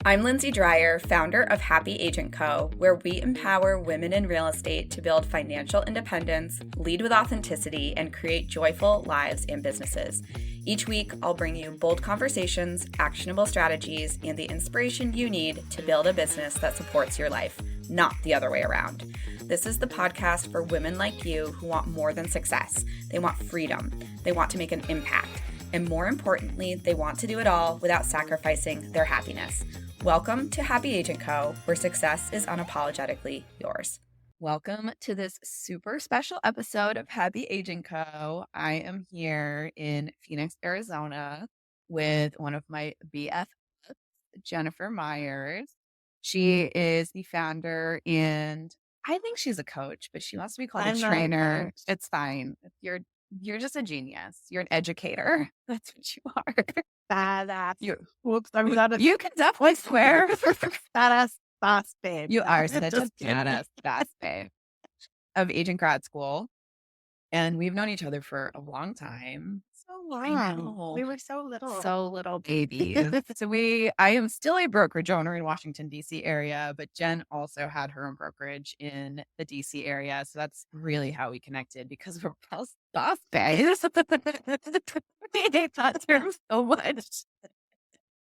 I'm Lindsay Dreyer, founder of Happy Agent Co., where we empower women in real estate to build financial independence, lead with authenticity, and create joyful lives and businesses. Each week, I'll bring you bold conversations, actionable strategies, and the inspiration you need to build a business that supports your life, not the other way around. This is the podcast for women like you who want more than success. They want freedom. They want to make an impact. And more importantly, they want to do it all without sacrificing their happiness. Welcome to Happy Agent Co., where success is unapologetically yours. Welcome to this super special episode of Happy Agent Co. I am here in Phoenix, Arizona with one of my BFFs, Jennifer Myers. She is the founder and I think she's a coach, but she wants to be called a trainer. It's fine. You're just a genius. You're an educator. That's what you are. Badass. Whoops, I'm not a You can definitely swear. badass boss babe. You are such a Just badass boss babe of agent grad school. And we've known each other for a long time. so I long. know. We were so little. So little babies. I am still a brokerage owner in Washington, D.C. area, but Jen also had her own brokerage in the D.C. area. So that's really how we connected because we're both boss babes. I hate that term so much.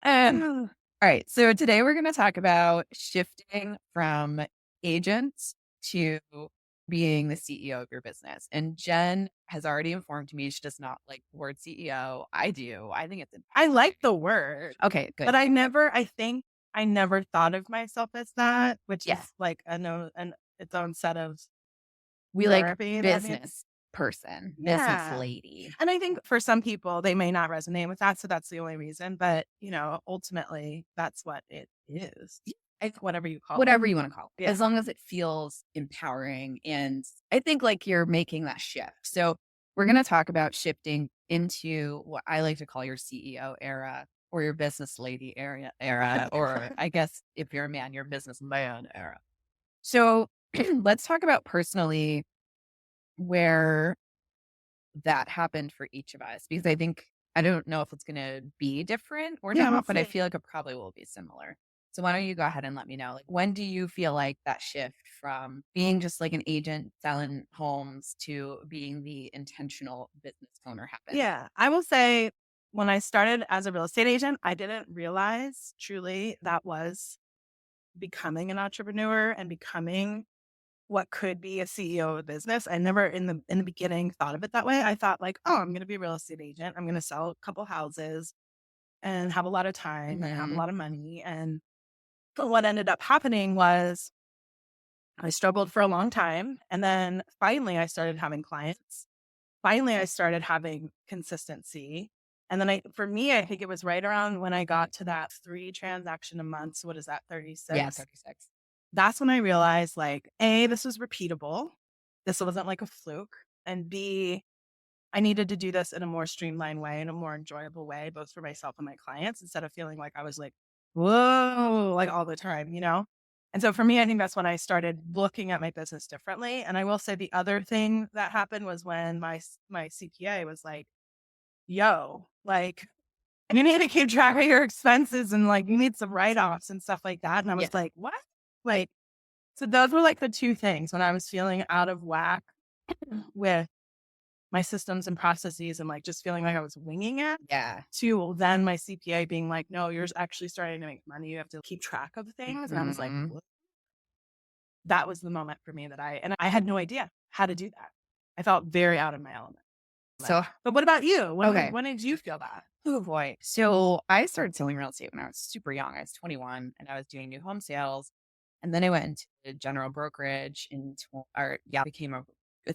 All right. So today we're going to talk about shifting from agents to being the CEO of your business. And Jen has already informed me she does not like the word CEO. I do. I think it's I like the word. okay, good. But I think I never thought of myself as that, which Yes. is like its own set of We like therapy, I mean. business person, business Yeah. lady. And I think for some people they may not resonate with that, so that's the only reason. But ultimately that's what it is. Whatever you call Whatever it. you want to call it, Yeah. as long as it feels empowering. And I think like you're making that shift. So we're going to talk about shifting into what I like to call your CEO era or your business lady era, or I guess if you're a man, your business man era. So let's talk about personally where that happened for each of us, because I don't know if it's going to be different or Yeah, not, we'll but I see. feel like it probably will be similar. So why don't you go ahead and let me know, like, when do you feel like that shift from being just like an agent selling homes to being the intentional business owner happened? Yeah, I will say when I started as a real estate agent, I didn't realize truly that was becoming an entrepreneur and becoming what could be a CEO of a business. I never in the beginning thought of it that way. I thought like, oh, I'm going to be a real estate agent. I'm going to sell a couple houses and have a lot of time and have a Mhm. lot of money. And what ended up happening was I struggled for a long time. And then finally I started having clients. Finally, I started having consistency. And then for me, I think it was right around when I got to that 3 transaction a month. So what is that? 36? Yeah, 36. That's when I realized like, A, this was repeatable. This wasn't like a fluke. And B, I needed to do this in a more streamlined way, in a more enjoyable way, both for myself and my clients, instead of feeling like I was like, whoa, like all the time. And so for me, I think that's when I started looking at my business differently. And I will say the other thing that happened was when my CPA was like, yo, like, you need to keep track of your expenses and like you need some write-offs and stuff like that. And I was Yes. like, what? Like, so those were like the two things when I was feeling out of whack with my systems and processes and like just feeling like I was winging it. Yeah. To then my CPA being like, no, you're actually starting to make money. You have to keep track of things. And I was like, Mhm. what? That was the moment for me that I had no idea how to do that. I felt very out of my element. So, But what about you? Okay. When did you feel that? oh boy. So I started selling real estate when I was super young. I was 21 and I was doing new home sales. And then I went into general brokerage it's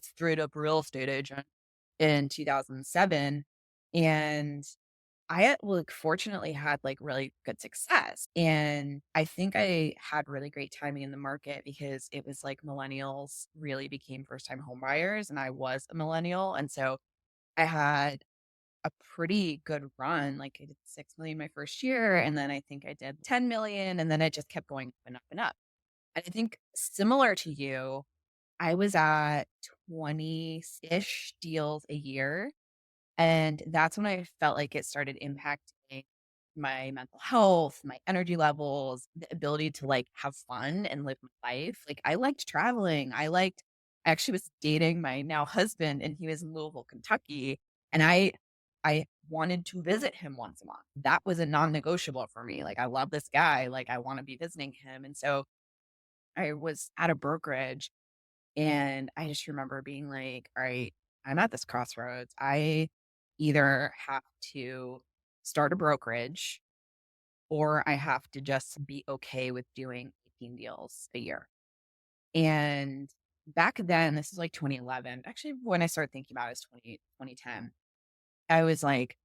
straight up real estate agent in 2007. And fortunately had like really good success. And I think I had really great timing in the market because it was like millennials really became first time home buyers. And I was a millennial. And so I had a pretty good run. Like I did 6 million my first year. And then I think I did 10 million. And then it just kept going up and up and up. And I think similar to you, I was at 20-ish deals a year. And that's when I felt like it started impacting my mental health, my energy levels, the ability to like have fun and live my life. Like I liked traveling. I actually was dating my now husband and he was in Louisville, Kentucky. And I wanted to visit him once a month. That was a non-negotiable for me. Like I love this guy. Like I want to be visiting him. And so I was at a brokerage and I just remember being like, all right, I'm at this crossroads. I either have to start a brokerage or I have to just be okay with doing 18 deals a year. And back then, this is like 2011. Actually, when I started thinking about it, is 2010. I was like,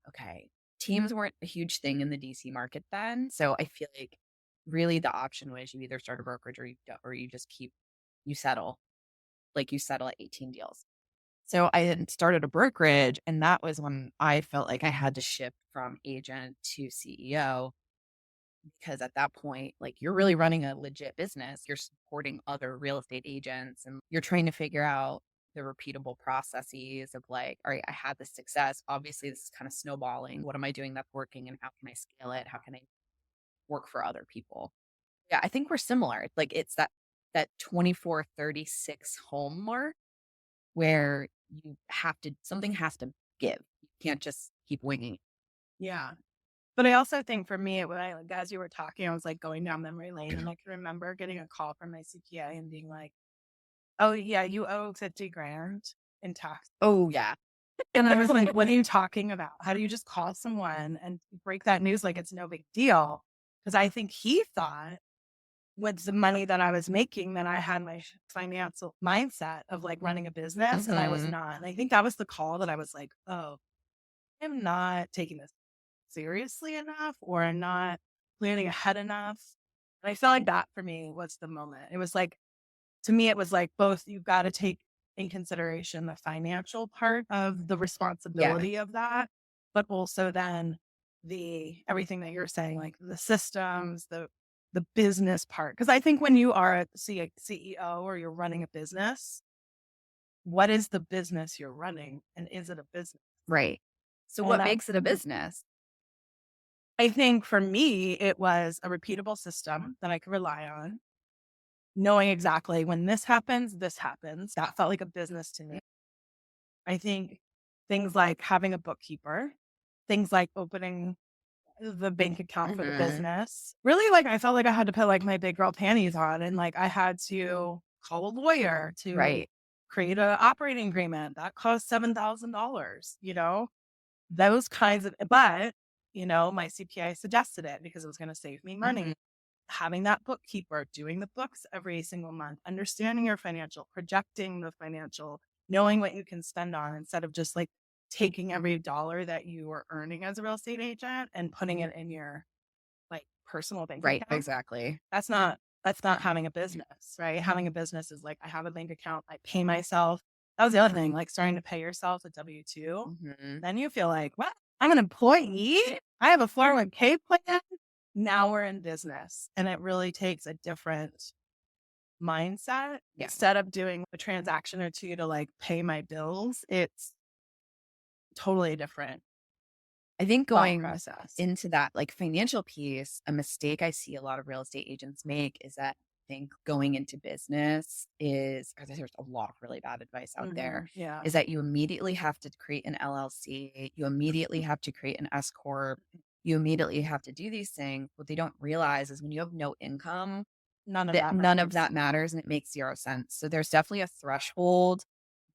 okay, teams weren't a huge thing in the DC market then. So I feel like really the option was you either start a brokerage or you just you settle, like you settle at 18 deals. So I had started a brokerage, and that was when I felt like I had to shift from agent to CEO because at that point, like you're really running a legit business. You're supporting other real estate agents and you're trying to figure out the repeatable processes of like, all right, I had this success. Obviously, this is kind of snowballing. What am I doing that's working and how can I scale it? How can I work for other people? Yeah, I think we're similar. Like it's that 24-36 home mark where you have to something has to give. You can't just keep winging it. Yeah. But I also think for me, when I, like, as you were talking, I was like going down memory lane and I can remember getting a call from my CPA and being like, oh, yeah, you owe 50 grand in tax. Oh, yeah. And I was like, what are you talking about? How do you just call someone and break that news like it's no big deal? Because I think he thought with the money that I was making that I had my financial mindset of like running a business and I was Mhm. not. And I think that was the call that I was like, oh, I'm not taking this seriously enough or I'm not planning ahead enough. And I felt like that for me was the moment. It was like, to me, it was like both you've got to take in consideration the financial part of the Yeah. responsibility of that, but also then the everything that you're saying, like the systems, the business part. Because I think when you are a CEO or you're running a business, what is the business you're running, and is it a business? Right. So And what that makes it a business? I think for me, it was a repeatable system that I could rely on, knowing exactly when this happens, this happens. That felt like a business to me. I think things like having a bookkeeper, things like opening the bank account for the Mhm. business. Really, like I felt like I had to put like my big girl panties on and like I had to call a lawyer to Right. create an operating agreement. That cost $7,000, those kinds of, but, my CPA suggested it because it was going to save me money. Mhm. Having that bookkeeper, doing the books every single month, understanding your financial, projecting the financial, knowing what you can spend on instead of just like taking every dollar that you are earning as a real estate agent and putting it in your like personal bank Right. account. Exactly. That's not having a business, right? Having a business is like I have a bank account, I pay myself. That was the other thing, like starting to pay yourself a W-2. Mhm. Then you feel like, what? I'm an employee. I have a 401k plan. Now we're in business. And it really takes a different mindset. Yeah. Instead of doing a transaction or two to like pay my bills, it's totally different I think thought going process. into that like financial piece, a mistake I see a lot of real estate agents make is that I think going into business is, or there's a lot of really bad advice out there, Yeah. is that you immediately have to create an LLC, you immediately have to create an S corp, you immediately have to do these things. What they don't realize is when you have no income, None of that that none of matters. that matters and it makes 0 sense. So there's definitely a threshold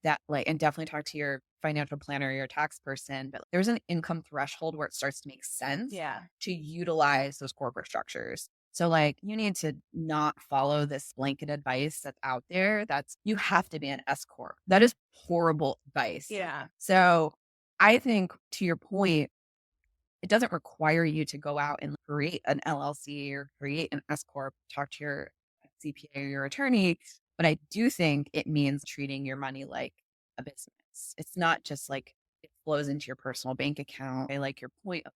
that like and definitely talk to your financial planner or your tax person, but there's an income threshold where it starts to make sense Yeah. to utilize those corporate structures. So like you need to not follow this blanket advice that's out there that's you have to be an S corp. That is horrible advice. Yeah. So I think to your point, it doesn't require you to go out and create an LLC or create an S corp, talk to your CPA or your attorney, but I do think it means treating your money like a business. It's not just like it flows into your personal bank account. I like your point of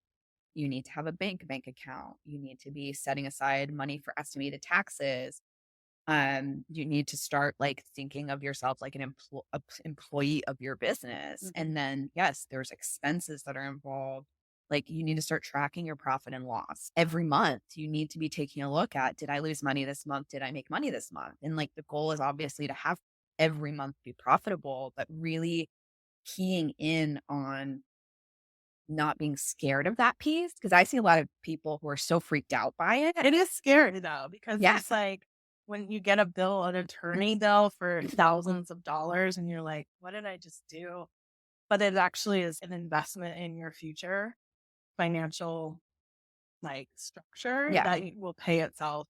you need to have a bank account. You need to be setting aside money for estimated taxes. You need to start like thinking of yourself like an employee of your business. Mhm. And then yes, there's expenses that are involved Like, you need to start tracking your profit and loss. Every month, you need to be taking a look at, did I lose money this month? Did I make money this month? And like the goal is obviously to have every month be profitable, but really keying in on not being scared of that piece. Cause I see a lot of people who are so freaked out by it. It is scary though, because Yeah. it's like when you get a bill, an attorney bill for thousands of dollars, and you're like, what did I just do? But it actually is an investment in your future financial like structure Yeah. that will pay itself.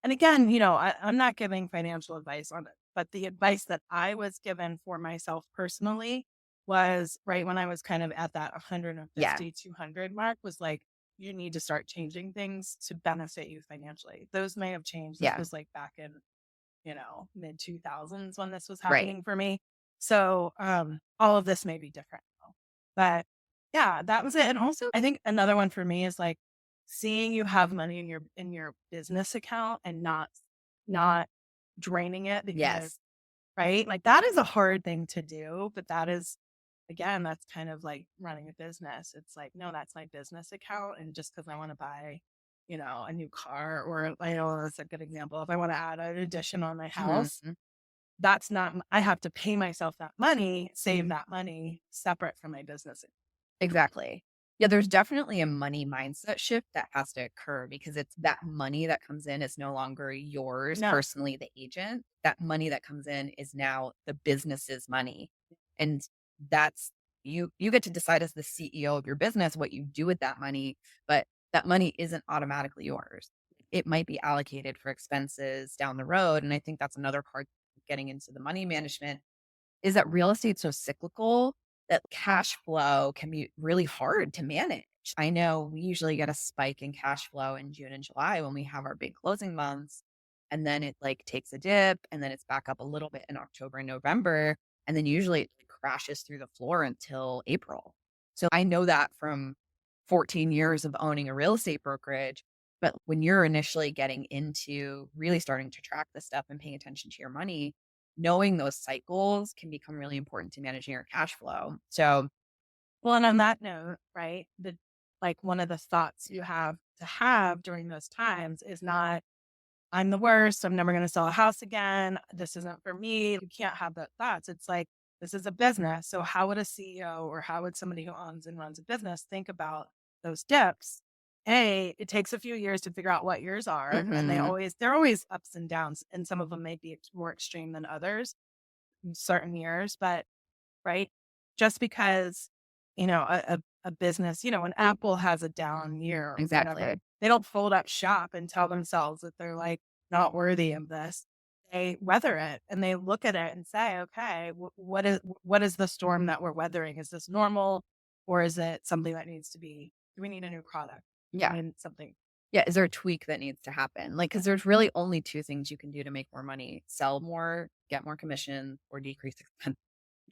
And again, I'm not giving financial advice on it, but the advice that I was given for myself personally was right when I was kind of at that Yeah. 150, 200 mark was like, you need to start changing things to benefit you financially. Those may have changed. This Yeah. was like back in, mid 2000s when this was Right. happening for me. So, all of this may be different now. But yeah, that was it. And also I think another one for me is like seeing you have money in your business account and not draining it because Yes. right? Like that is a hard thing to do, but that is again, that's kind of like running a business. It's like, no, that's my business account. And just because I want to buy, a new car, or I know that's a good example. If I want to add an addition on my house, Mhm. that's not, I have to pay myself that money, save that money separate from my business. Exactly. Yeah, there's definitely a money mindset shift that has to occur because it's that money that comes in is no longer yours No, personally, the agent. That money that comes in is now the business's money. And that's you get to decide as the CEO of your business what you do with that money, but that money isn't automatically yours. It might be allocated for expenses down the road. And I think that's another part of getting into the money management is that real estate's so cyclical that cash flow can be really hard to manage. I know we usually get a spike in cash flow in June and July when we have our big closing months. And then it like takes a dip and then it's back up a little bit in October and November. And then usually it crashes through the floor until April. So I know that from 14 years of owning a real estate brokerage. But when you're initially getting into really starting to track this stuff and paying attention to your money, knowing those cycles can become really important to managing your cash flow. So, well, and on that note, right, like one of the thoughts you have to have during those times is not, I'm the worst. I'm never going to sell a house again. This isn't for me. You can't have that thoughts. It's like, this is a business. So how would a CEO or how would somebody who owns and runs a business think about those dips? It takes a few years to figure out what yours are. And mhm, they're always ups and downs. And some of them may be more extreme than others in certain years, but right? Just because, a business, when Apple has a down year or whatever, exactly. they don't fold up shop and tell themselves that they're like not worthy of this. They weather it and they look at it and say, okay, what is the storm that we're weathering? Is this normal, or is it something that needs to be, do we need a new product? Yeah. I mean, something. Yeah. Is there a tweak that needs to happen? Like, because there's really only two things you can do to make more money: sell more, get more commission, or decrease expense.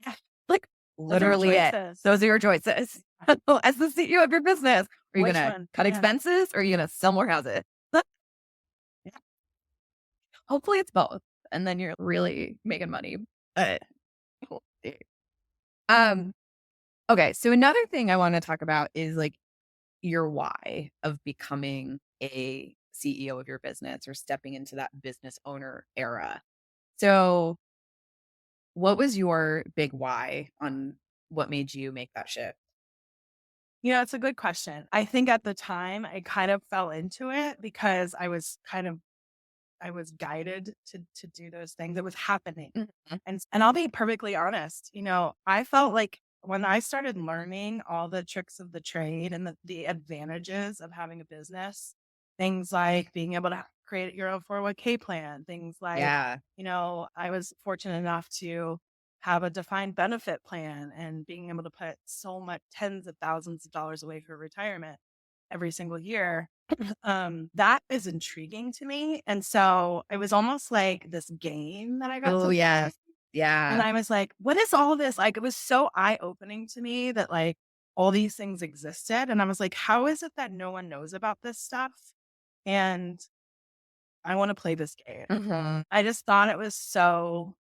Yeah, Like, those are literally it. choices. Those are your choices. As the CEO of your business, are you going Which to one? cut Yeah. expenses or are you going to sell more houses? Yeah. Hopefully it's both. And then you're really making money. Uh, we'll see. Um, okay. So another thing I want to talk about is like your why of becoming a CEO of your business or stepping into that business owner era. So what was your big why on what made you make that shift? It's a good question. I think at the time I kind of fell into it because I was guided to do those things. It was happening. Mhm. And I'll be perfectly honest, I felt like when I started learning all the tricks of the trade and the advantages of having a business, things like being able to create your own 401k plan, things like, Yeah. I was fortunate enough to have a defined benefit plan and being able to put so much tens of thousands of dollars away for retirement every single year. That is intriguing to me. And so it was almost like this game that I got Oh, to yes. play. And Yeah. I was like, what is all this? Like, it was so eye opening to me that like all these things existed. And I was like, how is it that no one knows about this stuff? And I want to play this game. Mhm. I just thought it was so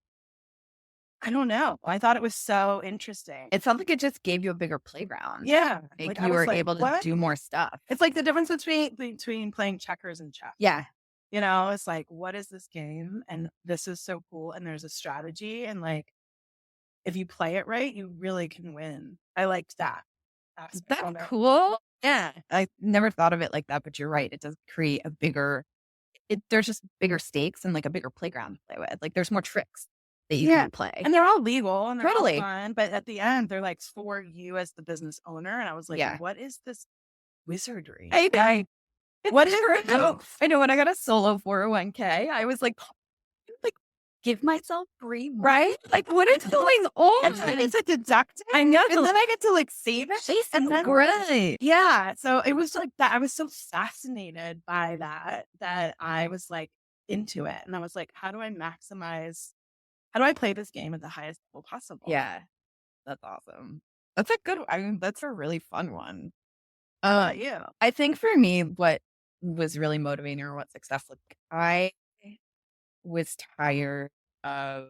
I don't know. I thought it was so interesting. It sounds like it just gave you a bigger playground. Yeah. Like I you was were like, able to what? do more stuff. It's like the difference between playing checkers and chess. Yeah. You know, it's like, what is this game? And this is so cool. And there's a strategy. And like, if you play it right, you really can win. I liked that aspect of That's it. cool. Yeah. I never thought of it like that, but you're right. It does create a bigger, there's just bigger stakes and like a bigger playground to play with. Like there's more tricks that you can play. And they're all legal and they're Totally. all fun. But at the end, they're like for you as the business owner. And I was like, Yeah. what is this wizardry? What is I know when I got a solo 401k, I was like, give myself free, right? Like, what is going on? And then it's a deductive. I know. And then I get to like save it. And then great. Yeah. So it was like that. I was so fascinated by that I was like into it. And I was like, how do I play this game at the highest level possible? Yeah. That's awesome. That's a good, I mean, that's a really fun one. Yeah. I think for me, what was really motivating or what success looked like, I was tired of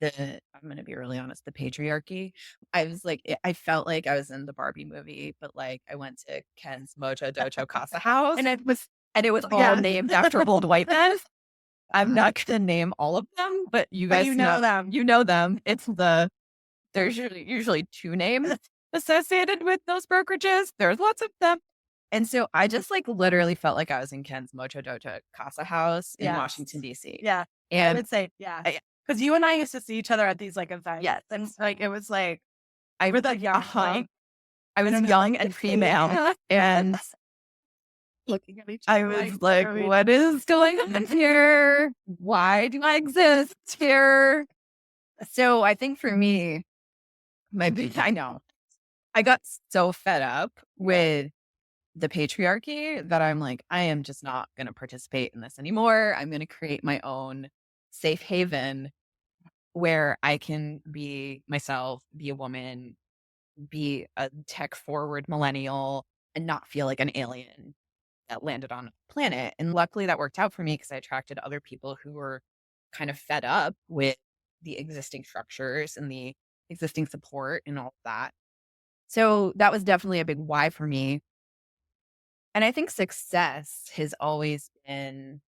I'm going to be really honest, the patriarchy. I was like, I felt like I was in the Barbie movie, but like I went to Ken's Mojo Dojo Casa House And it was all named after old white men. I'm not going to name all of them, but you guys know them. You know them. There's usually two names associated with those brokerages. There's lots of them. And so I just like literally felt like I was in Ken's Mojo Dojo Casa House in Washington, D.C. Yeah. And I would say, because you and I used to see each other at these like events. Yes. And like, it was like, I was young. Like, I was young and female. And looking at each I other. was like, what is going on here? Why do I exist here? So I think for me, I know. I got so fed up with the patriarchy that I'm like, I am just not going to participate in this anymore. I'm going to create my own safe haven where I can be myself, be a woman, be a tech forward millennial, and not feel like an alien that landed on a planet. And luckily that worked out for me because I attracted other people who were kind of fed up with the existing structures and the existing support and all of that. So that was definitely a big why for me. And I think success has always been,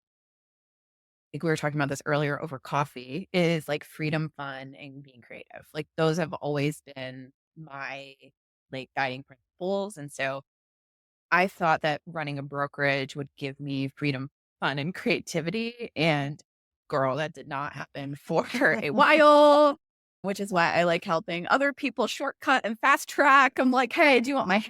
like we were talking about this earlier over coffee, is like freedom, fun, and being creative. Like those have always been my like guiding principles. And so I thought that running a brokerage would give me freedom, fun, and creativity. And girl, that did not happen for a while, which is why I like helping other people shortcut and fast track. I'm like, hey, do you want my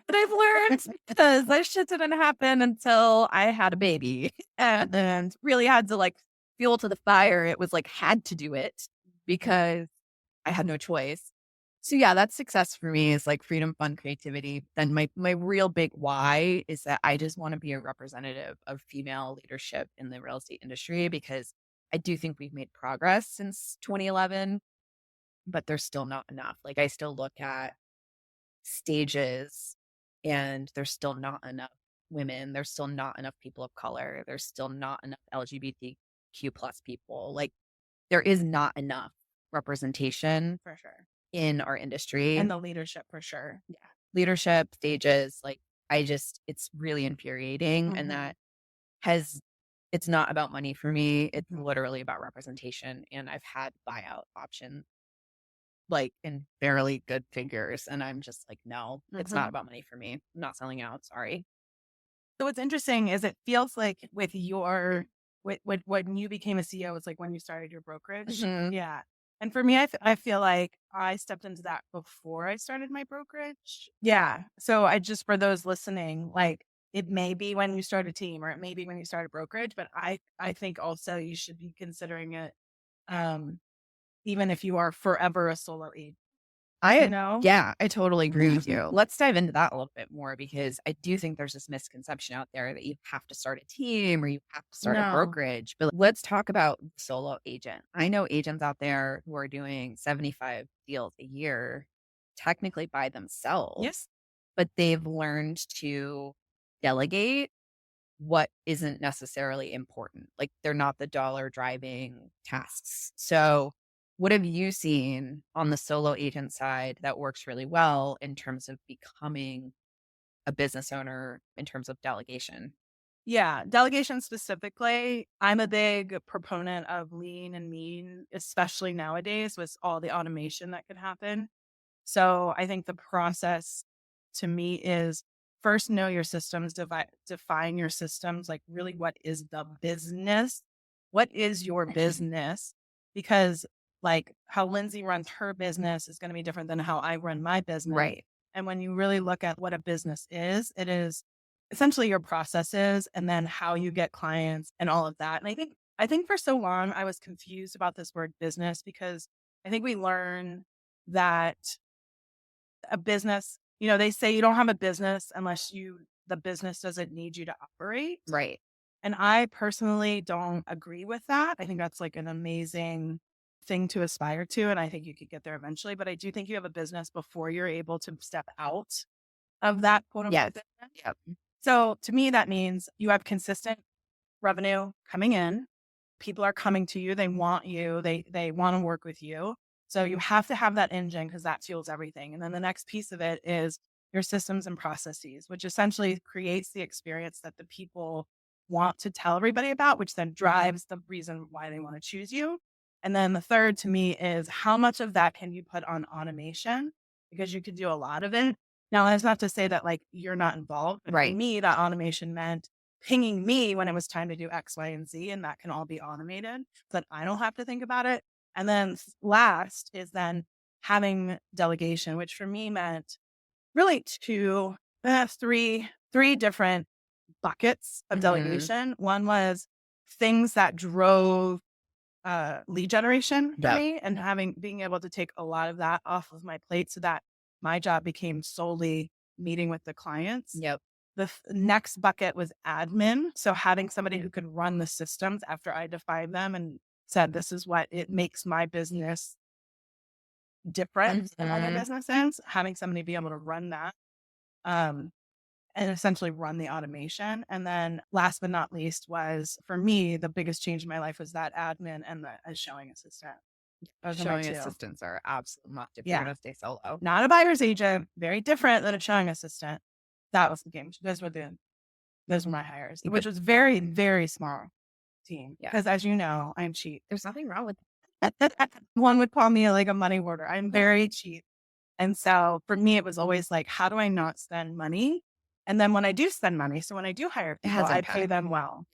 that I've learned? Because that shit didn't happen until I had a baby and really had to like fuel to the fire. It was like had to do it because I had no choice. So yeah, that's success for me is like freedom, fun, creativity. Then my real big why is that I just want to be a representative of female leadership in the real estate industry because I do think we've made progress since 2011, but there's still not enough. Like I still look at stages and there's still not enough women. There's still not enough people of color. There's still not enough LGBTQ plus people. Like there is not enough representation for sure in our industry. And the leadership for sure. Yeah. Leadership stages. Like it's really infuriating. And that it's not about money for me. It's literally about representation. And I've had buyout options like in fairly good figures. And I'm just like, no, it's not about money for me. I'm not selling out. Sorry. So what's interesting is it feels like with when you became a CEO, it's like when you started your brokerage. Mhm. Yeah. And for me, I feel like I stepped into that before I started my brokerage. Yeah. So for those listening, like it may be when you start a team or it may be when you start a brokerage, but I think also you should be considering it, even if you are forever a solo agent. Yeah, I totally agree with you. Let's dive into that a little bit more because I do think there's this misconception out there that you have to start a team or you have to start a brokerage. But let's talk about solo agent. I know agents out there who are doing 75 deals a year, technically by themselves. Yes. But they've learned to delegate what isn't necessarily important. Like they're not the dollar driving tasks. So What have you seen on the solo agent side that works really well in terms of becoming a business owner in terms of delegation? Yeah, delegation specifically, I'm a big proponent of lean and mean, especially nowadays with all the automation that could happen. So I think the process to me is first know your systems, define your systems, like really what is the business? What is your business? Because like how Lindsay runs her business is going to be different than how I run my business. Right. And when you really look at what a business is, it is essentially your processes and then how you get clients and all of that. And I think for so long I was confused about this word business because I think we learn that a business, they say you don't have a business unless the business doesn't need you to operate. Right. And I personally don't agree with that. I think that's like an amazing thing to aspire to. And I think you could get there eventually. But I do think you have a business before you're able to step out of that quote Yes. unquote business. Yep. So to me, that means you have consistent revenue coming in. People are coming to you. They want you. They want to work with you. So you have to have that engine because that fuels everything. And then the next piece of it is your systems and processes, which essentially creates the experience that the people want to tell everybody about, which then drives the reason why they want to choose you. And then the third to me is how much of that can you put on automation? Because you could do a lot of it. Now, that's not to say that like you're not involved. But for Right. me, that automation meant pinging me when it was time to do X, Y, and Z, and that can all be automated so that I don't have to think about it. And then last is then having delegation, which for me meant really three different buckets of Mhm. delegation. One was things that drove lead generation for Yep. me and being able to take a lot of that off of my plate so that my job became solely meeting with the clients. Yep. The next bucket was admin. So having somebody who could run the systems after I defined them and said, this is what it makes my business different than other Mhm. businesses, having somebody be able to run that um, and essentially run the automation. And then last but not least was for me, the biggest change in my life was that admin and the showing assistant. Those are my Showing two. assistants are absolute must if Yeah. you're going to stay solo. Not a buyer's agent, very different than a showing assistant. That was the game. Those were my hires, which was very, very small team. Yeah. Because as you know, I'm cheap. There's nothing wrong with One would call me like a money hoarder. I'm very cheap. And so for me, it was always like, how do I not spend money? And then when I do spend money, so when I do hire It people, has I pay impact. them well,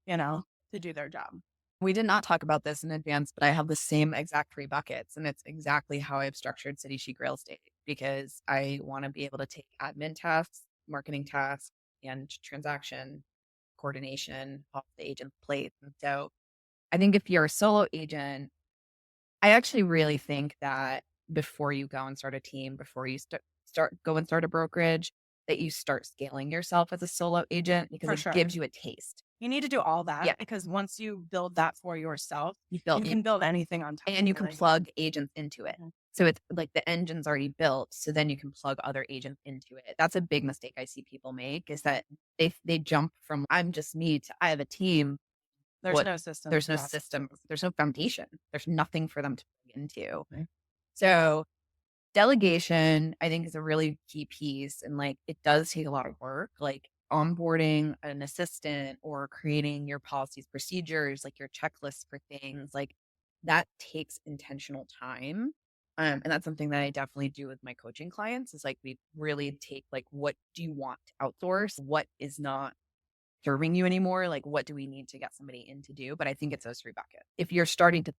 to do their job. We did not talk about this in advance, but I have the same exact 3 buckets, and it's exactly how I've structured City Chic Real Estate because I want to be able to take admin tasks, marketing tasks, and transaction coordination off the agent's plate. And so I think if you're a solo agent, I actually really think that before you go and start a team, before you start a brokerage, that you start scaling yourself as a solo agent because For it sure. gives you a taste. You need to do all that Yeah. because once you build that for yourself, You you build can build anything on top. and you can really. plug agents into it. Mhm. So it's like the engine's already built, so then you can plug other agents into it. That's a big mistake I see people make is that they jump from I'm just me to I have a team. There's What no system. there's no system, there's no foundation. There's nothing for them to plug into. So delegation, I think, is a really key piece. And like it does take a lot of work, like onboarding an assistant or creating your policies, procedures, like your checklist for things, like that takes intentional time. And that's something that I definitely do with my coaching clients is like we really take like what do you want to outsource? What is not serving you anymore? Like what do we need to get somebody in to do? But I think it's those 3 buckets. If you're starting to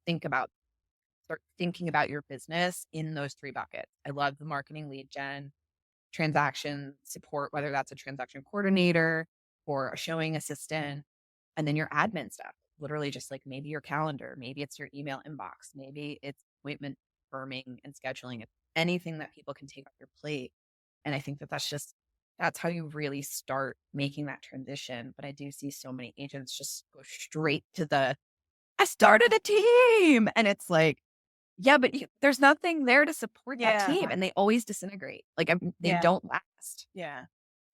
start thinking about your business in those 3 buckets. I love the marketing lead gen, transaction support, whether that's a transaction coordinator or a showing assistant, and then your admin stuff. Literally just like maybe your calendar, maybe it's your email inbox, maybe it's appointment firming and scheduling. It's anything that people can take off your plate. And I think that that's how you really start making that transition. But I do see so many agents just go straight to I started a team. And it's like, yeah, but there's nothing there to support that team, and they always disintegrate. Like, they Yeah. don't last. Yeah.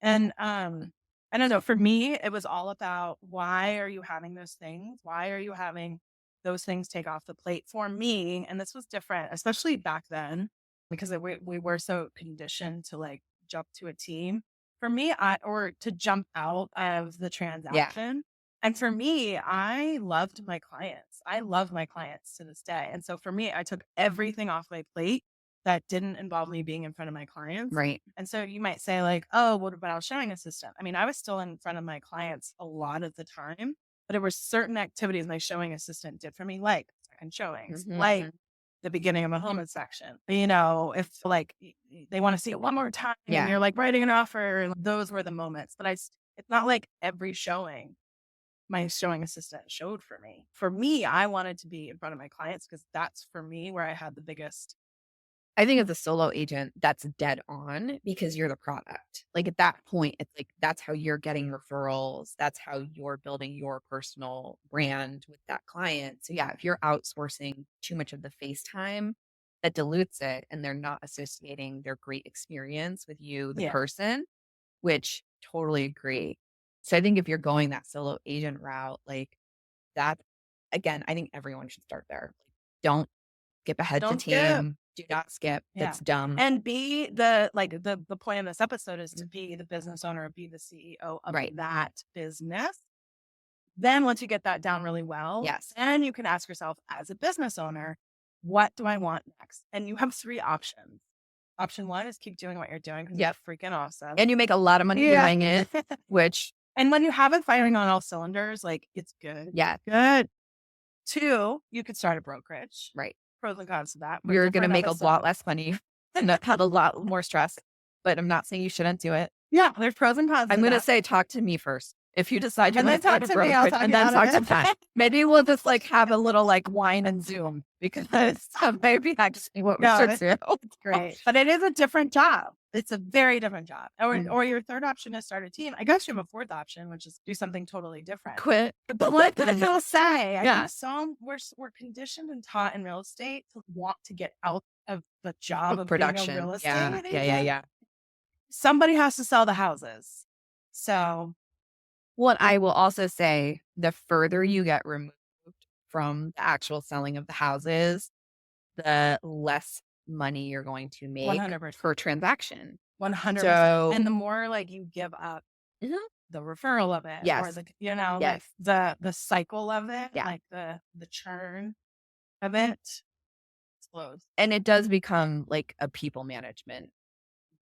And I don't know, for me, it was all about why are you having those things? Why are you having those things take off the plate for me. And this was different, especially back then, because we were so conditioned to like jump to a team. For me, or to jump out of the transaction. And for me, I loved my clients. I love my clients to this day. And so for me, I took everything off my plate that didn't involve me being in front of my clients. Right. And so you might say like, oh, what about a showing assistant? I mean, I was still in front of my clients a lot of the time, but there were certain activities my showing assistant did for me, like second showings, like the beginning of a home inspection. You know, if like they want to see it one more time and you're like writing an offer, those were the moments. But it's not like every showing my showing assistant showed for me. For me, I wanted to be in front of my clients because that's for me where I had the biggest. I think as a solo agent, that's dead on because you're the product. Like at that point, it's like that's how you're getting referrals. That's how you're building your personal brand with that client. So yeah, if you're outsourcing too much of the face time, that dilutes it and they're not associating their great experience with you, the person, which totally agree. So I think if you're going that solo agent route, like that, again, I think everyone should start there. Don't skip ahead to team. Do not skip. That's dumb. And be the point of this episode is to be the business owner, be the CEO of that business. Then once you get that down really well, then you can ask yourself as a business owner, what do I want next? And you have 3 options. Option 1 is keep doing what you're doing because it's freaking awesome. And you make a lot of money doing it, which. And when you have it firing on all cylinders, like it's good. Yeah. Good. 2, you could start a brokerage. Right. Pros and cons of that. You're going to make a lot less money and have a lot more stress, but I'm not saying you shouldn't do it. Yeah. There's pros and cons. I'm going to say, talk to me first. If you decide you want to start a brokerage, and then talk to Pat. Maybe we'll just like have a little like wine and Zoom because maybe actually what we should do. It's great. But it is a different job. It's a very different job. Or your third option is start a team. I guess you have a fourth option, which is do something totally different. Quit. But what did I say? I think we're conditioned and taught in real estate to want to get out of the job of production. Being a real estate agent. Yeah. Somebody has to sell the houses. So what I will also say, the further you get removed from the actual selling of the houses, the less money you're going to make 100%. per transaction. 100%. So, and the more like you give up the referral of it, or the like the cycle of it, like the churn of it explodes. And it does become like a people management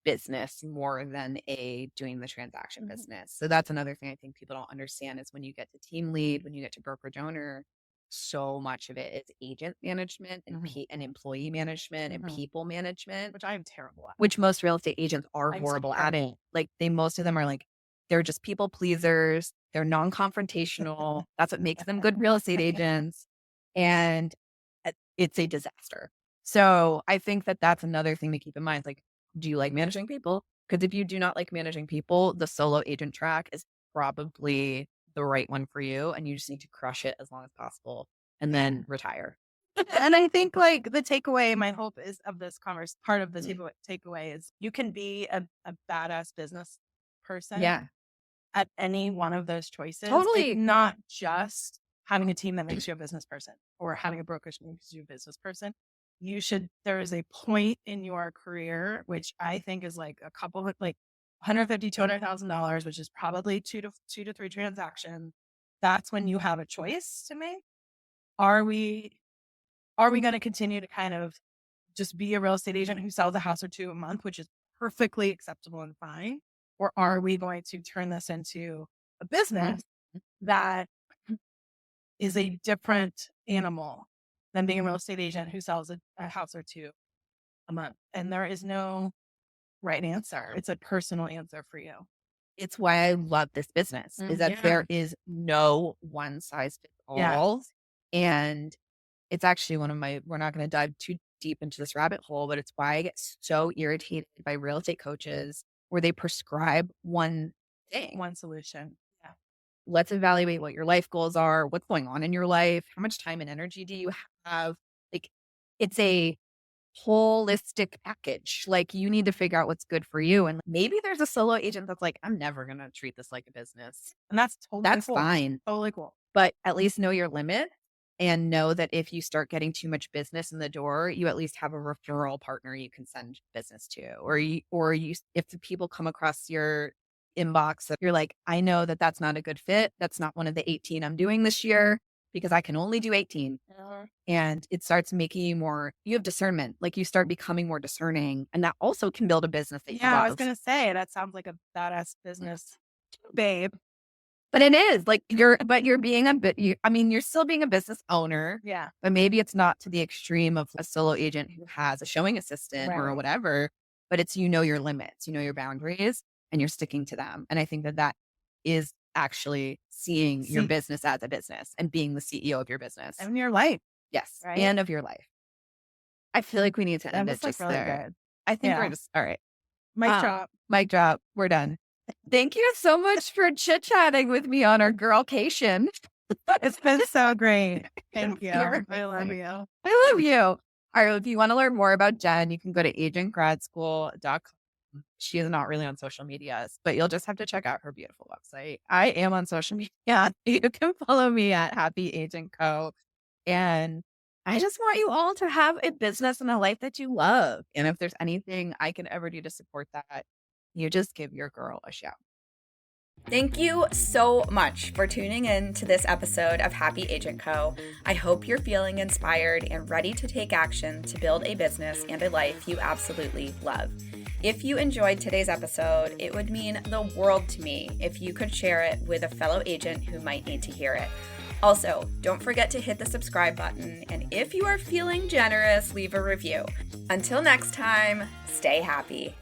business more than a doing the transaction business. So that's another thing I think people don't understand is when you get to team lead, when you get to brokerage owner, so much of it is agent management and employee management and people management, which I am terrible at. Which most real estate agents are horrible at it. Like most of them are like, they're just people pleasers. They're non-confrontational. That's what makes them good real estate agents. And it's a disaster. So I think that that's another thing to keep in mind. Like, do you like managing people? Because if you do not like managing people, the solo agent track is probably the right one for you. And you just need to crush it as long as possible and then retire. And I think like the takeaway, my hope is of this part of the takeaway is you can be a badass business person at any one of those choices. Totally. It's not just having a team that makes you a business person or having a brokerage that makes you a business person. There is a point in your career, which I think is like a couple of like $150,000, $200,000, which is probably two to three transactions. That's when you have a choice to make. Are we going to continue to kind of just be a real estate agent who sells a house or two a month, which is perfectly acceptable and fine? Or are we going to turn this into a business that is a different animal than being a real estate agent who sells a house or two a month? And there is no right answer. It's a personal answer for you. It's why I love this business is that there is no one size fits all. And it's actually we're not going to dive too deep into this rabbit hole, but it's why I get so irritated by real estate coaches where they prescribe one thing, one solution. Yeah. Let's evaluate what your life goals are, what's going on in your life, how much time and energy do you have? Like it's a holistic package. Like you need to figure out what's good for you. And maybe there's a solo agent that's like, I'm never going to treat this like a business. And that's totally cool. Fine. Totally cool. But at least know your limit and know that if you start getting too much business in the door, you at least have a referral partner you can send business to, if the people come across your inbox that you're like, I know that that's not a good fit. That's not one of the 18 I'm doing this year because I can only do 18. And it starts making you have discernment. Like you start becoming more discerning, and that also can build a business that you Yeah, I was love. going to say, that sounds like a badass business, babe. But it is like you're being you're still being a business owner. Yeah. But maybe it's not to the extreme of a solo agent who has a showing assistant or Right. whatever, but it's, your limits, your boundaries, and you're sticking to them. And I think that is actually seeing your business as a business and being the CEO of your business. And your life. Yes. Right? And of your life. I feel like we need to end it just really there. good. I think we're just, all right. Mic drop. Mic drop. We're done. Thank you so much for chit-chatting with me on our girlcation. It's been so great. Thank you. I love you. I love you. All right. If you want to learn more about Jen, you can go to agentgradschool.com. She is not really on social media, but you'll just have to check out her beautiful website. I am on social media. You can follow me at Happy Agent Co. And I just want you all to have a business and a life that you love. And if there's anything I can ever do to support that, you just give your girl a shout. Thank you so much for tuning in to this episode of Happy Agent Co. I hope you're feeling inspired and ready to take action to build a business and a life you absolutely love. If you enjoyed today's episode, it would mean the world to me if you could share it with a fellow agent who might need to hear it. Also, don't forget to hit the subscribe button, and if you are feeling generous, leave a review. Until next time, stay happy.